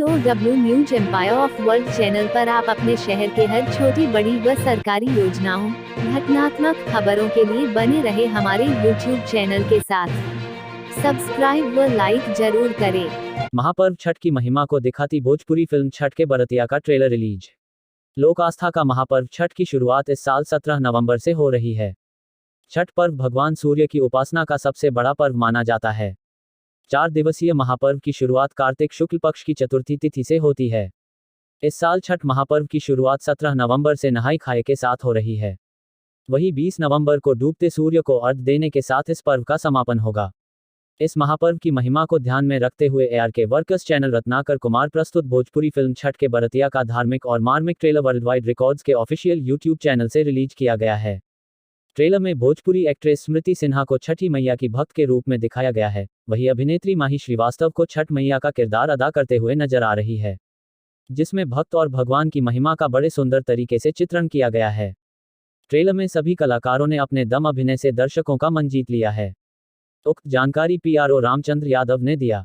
POW news empire of world channel पर आप अपने शहर के हर छोटी बड़ी व सरकारी योजनाओं, घटनात्मक खबरों के लिए बने रहे हमारे YouTube चैनल के साथ। सब्सक्राइब व लाइक जरूर करें। महापर्व छठ की महिमा को दिखाती भोजपुरी फिल्म छठ के बरतिया का ट्रेलर रिलीज। लोक आस्था का महापर्व छठ की शुरुआत इस साल 17 नवंबर से हो रही है। छठ पर्व भगवान सूर्य की उपासना का सबसे बड़ा पर्व माना जाता है। 4 दिवसीय महापर्व की शुरुआत कार्तिक शुक्ल पक्ष की चतुर्थी तिथि से होती है। इस साल छठ महापर्व की शुरुआत 17 नवंबर से नहाय खाए के साथ हो रही है। वहीं 20 नवंबर को डूबते सूर्य को अर्घ्य देने के साथ इस पर्व का समापन होगा। इस महापर्व की महिमा को ध्यान में रखते हुए ARK workers channel Ratnakar Kumar प्रस्तुत भोजपुरी फिल्म छठ के बरतिया का धार्मिक और मार्मिक ट्रेलर वर्ल्ड वाइड रिकॉर्ड्स के ऑफिशियल YouTube चैनल से रिलीज किया गया है। ट्रेलर में भोजपुरी एक्ट्रेस स्मृति सिन्हा को छठी मैया की भक्त के रूप में दिखाया गया है। वहीं अभिनेत्री माही श्रीवास्तव को छठ मैया का किरदार अदा करते हुए नजर आ रही है, जिसमें भक्त और भगवान की महिमा का बड़े सुंदर तरीके से चित्रण किया गया है। ट्रेलर में सभी कलाकारों ने अपने दम अभिनय से दर्शकों का मन जीत लिया है। उक्त जानकारी PRO रामचंद्र यादव ने दिया।